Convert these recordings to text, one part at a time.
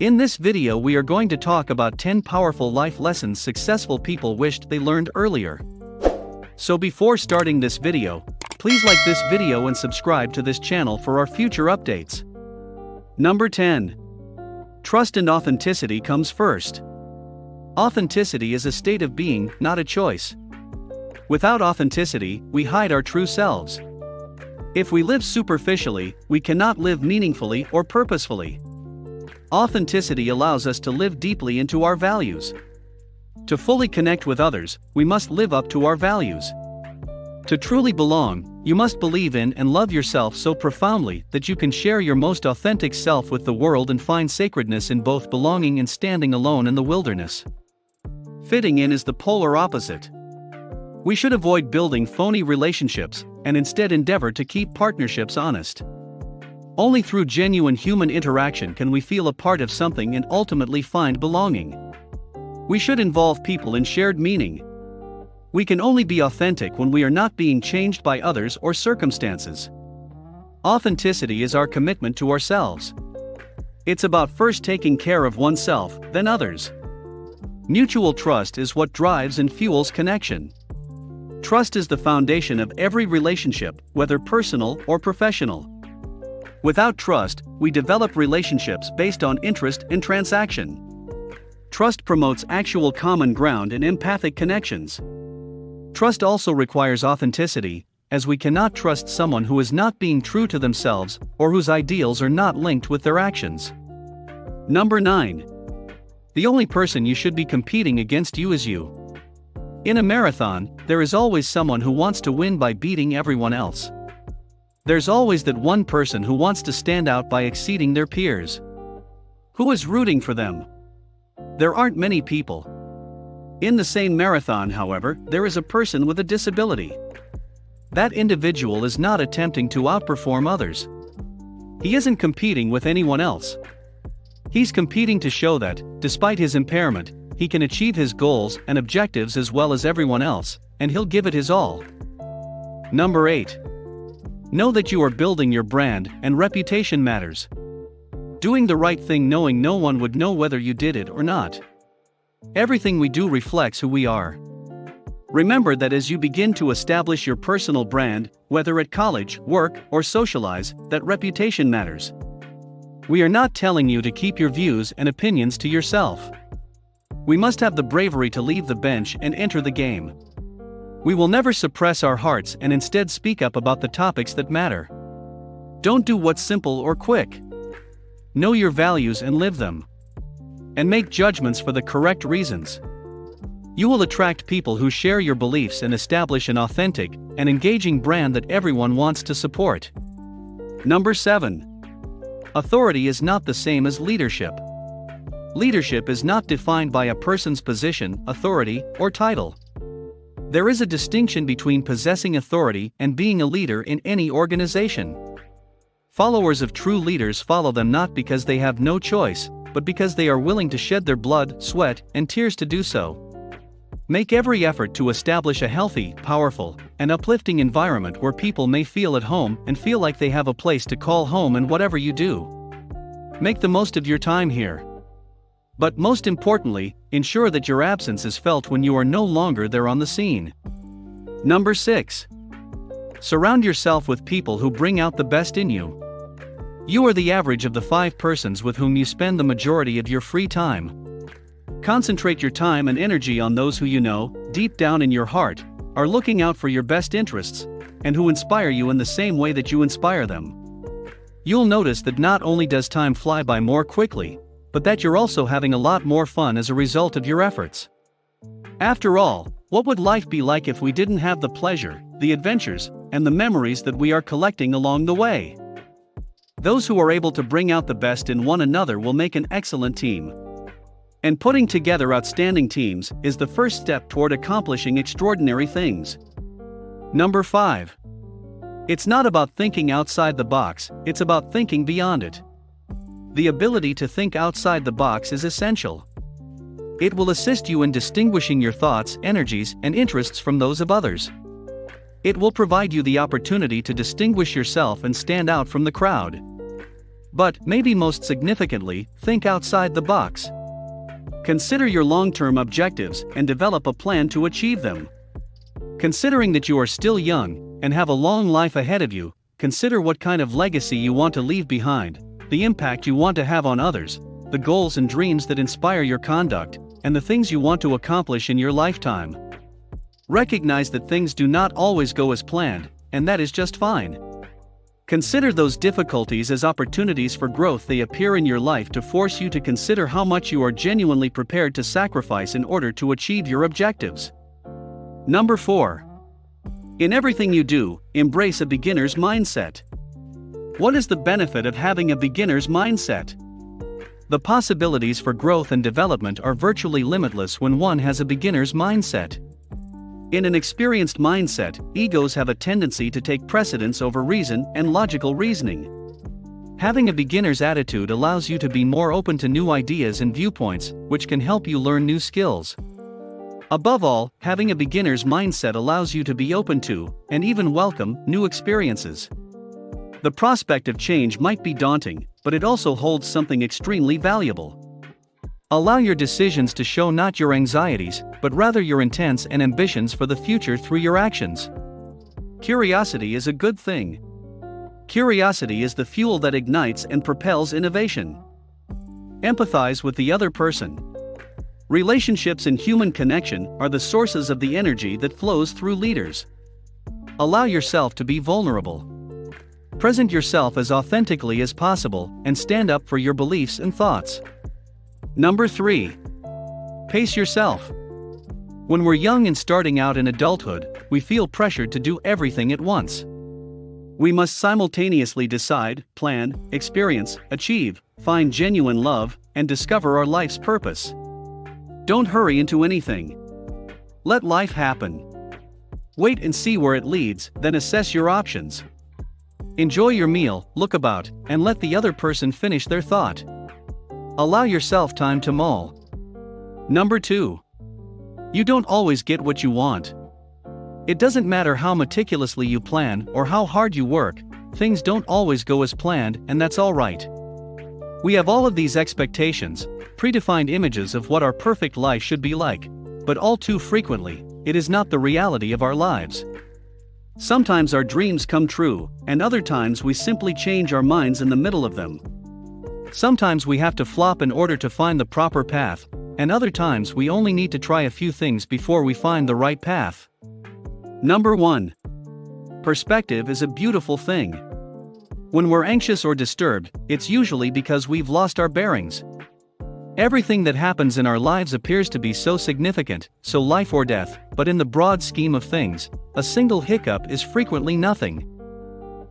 In this video we are going to talk about 10 powerful life lessons successful people wished they learned earlier. So before starting this video, please like this video and subscribe to this channel for our future updates. Number 10. Trust and authenticity comes first. Authenticity is a state of being, not a choice. Without authenticity, we hide our true selves. If we live superficially, we cannot live meaningfully or purposefully. Authenticity allows us to live deeply into our values. To fully connect with others, we must live up to our values. To truly belong, you must believe in and love yourself so profoundly that you can share your most authentic self with the world and find sacredness in both belonging and standing alone in the wilderness. Fitting in is the polar opposite. We should avoid building phony relationships and instead endeavor to keep partnerships honest. Only through genuine human interaction can we feel a part of something and ultimately find belonging. We should involve people in shared meaning. We can only be authentic when we are not being changed by others or circumstances. Authenticity is our commitment to ourselves. It's about first taking care of oneself, then others. Mutual trust is what drives and fuels connection. Trust is the foundation of every relationship, whether personal or professional. Without trust, we develop relationships based on interest and transaction. Trust promotes actual common ground and empathic connections. Trust also requires authenticity, as we cannot trust someone who is not being true to themselves or whose ideals are not linked with their actions. Number 9. The only person you should be competing against is you. In a marathon, there is always someone who wants to win by beating everyone else. There's always that one person who wants to stand out by exceeding their peers. Who is rooting for them? There aren't many people. In the same marathon, however, there is a person with a disability. That individual is not attempting to outperform others. He isn't competing with anyone else. He's competing to show that, despite his impairment, he can achieve his goals and objectives as well as everyone else, and he'll give it his all. Number 8. Know that you are building your brand, and reputation matters. Doing the right thing knowing no one would know whether you did it or not. Everything we do reflects who we are. Remember that as you begin to establish your personal brand, whether at college, work, or socialize, that reputation matters. We are not telling you to keep your views and opinions to yourself. We must have the bravery to leave the bench and enter the game. We will never suppress our hearts and instead speak up about the topics that matter. Don't do what's simple or quick. Know your values and live them. And make judgments for the correct reasons. You will attract people who share your beliefs and establish an authentic and engaging brand that everyone wants to support. Number 7. Authority is not the same as leadership. Leadership is not defined by a person's position, authority, or title. There is a distinction between possessing authority and being a leader in any organization. Followers of true leaders follow them not because they have no choice, but because they are willing to shed their blood, sweat, and tears to do so. Make every effort to establish a healthy, powerful, and uplifting environment where people may feel at home and feel like they have a place to call home in whatever you do. Make the most of your time here. But most importantly, ensure that your absence is felt when you are no longer there on the scene. Number 6. Surround yourself with people who bring out the best in you. You are the average of the 5 persons with whom you spend the majority of your free time. Concentrate your time and energy on those who you know, deep down in your heart, are looking out for your best interests, and who inspire you in the same way that you inspire them. You'll notice that not only does time fly by more quickly, but that you're also having a lot more fun as a result of your efforts. After all, what would life be like if we didn't have the pleasure, the adventures, and the memories that we are collecting along the way? Those who are able to bring out the best in one another will make an excellent team. And putting together outstanding teams is the first step toward accomplishing extraordinary things. Number 5. It's not about thinking outside the box, it's about thinking beyond it. The ability to think outside the box is essential. It will assist you in distinguishing your thoughts, energies, and interests from those of others. It will provide you the opportunity to distinguish yourself and stand out from the crowd. But, maybe most significantly, think outside the box. Consider your long-term objectives and develop a plan to achieve them. Considering that you are still young and have a long life ahead of you, consider what kind of legacy you want to leave behind, the impact you want to have on others, the goals and dreams that inspire your conduct, and the things you want to accomplish in your lifetime. Recognize that things do not always go as planned, and that is just fine. Consider those difficulties as opportunities for growth. They appear in your life to force you to consider how much you are genuinely prepared to sacrifice in order to achieve your objectives. Number 4. In everything you do, embrace a beginner's mindset. What is the benefit of having a beginner's mindset? The possibilities for growth and development are virtually limitless when one has a beginner's mindset. In an experienced mindset, egos have a tendency to take precedence over reason and logical reasoning. Having a beginner's attitude allows you to be more open to new ideas and viewpoints, which can help you learn new skills. Above all, having a beginner's mindset allows you to be open to, and even welcome, new experiences. The prospect of change might be daunting, but it also holds something extremely valuable. Allow your decisions to show not your anxieties, but rather your intents and ambitions for the future through your actions. Curiosity is a good thing. Curiosity is the fuel that ignites and propels innovation. Empathize with the other person. Relationships and human connection are the sources of the energy that flows through leaders. Allow yourself to be vulnerable. Present yourself as authentically as possible and stand up for your beliefs and thoughts. Number 3. Pace yourself. When we're young and starting out in adulthood, we feel pressured to do everything at once. We must simultaneously decide, plan, experience, achieve, find genuine love, and discover our life's purpose. Don't hurry into anything. Let life happen. Wait and see where it leads, then assess your options. Enjoy your meal, look about, and let the other person finish their thought. Allow yourself time to mull. Number 2. You don't always get what you want. It doesn't matter how meticulously you plan or how hard you work, things don't always go as planned, and that's all right. We have all of these expectations, predefined images of what our perfect life should be like, but all too frequently, it is not the reality of our lives. Sometimes our dreams come true, and other times we simply change our minds in the middle of them. Sometimes we have to flop in order to find the proper path, and other times we only need to try a few things before we find the right path. Number 1. Perspective is a beautiful thing. When we're anxious or disturbed, it's usually because we've lost our bearings. Everything that happens in our lives appears to be so significant, so life or death, but in the broad scheme of things, a single hiccup is frequently nothing.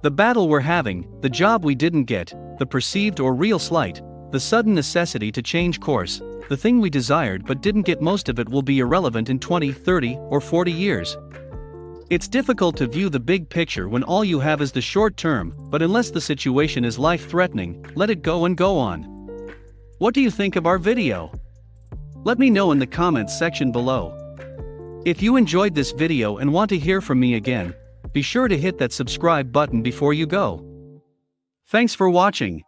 The battle we're having, the job we didn't get, the perceived or real slight, the sudden necessity to change course, the thing we desired but didn't get, most of it will be irrelevant in 20, 30, or 40 years. It's difficult to view the big picture when all you have is the short term, but unless the situation is life-threatening, let it go and go on. What do you think of our video? Let me know in the comments section below. If you enjoyed this video and want to hear from me again, be sure to hit that subscribe button before you go. Thanks for watching.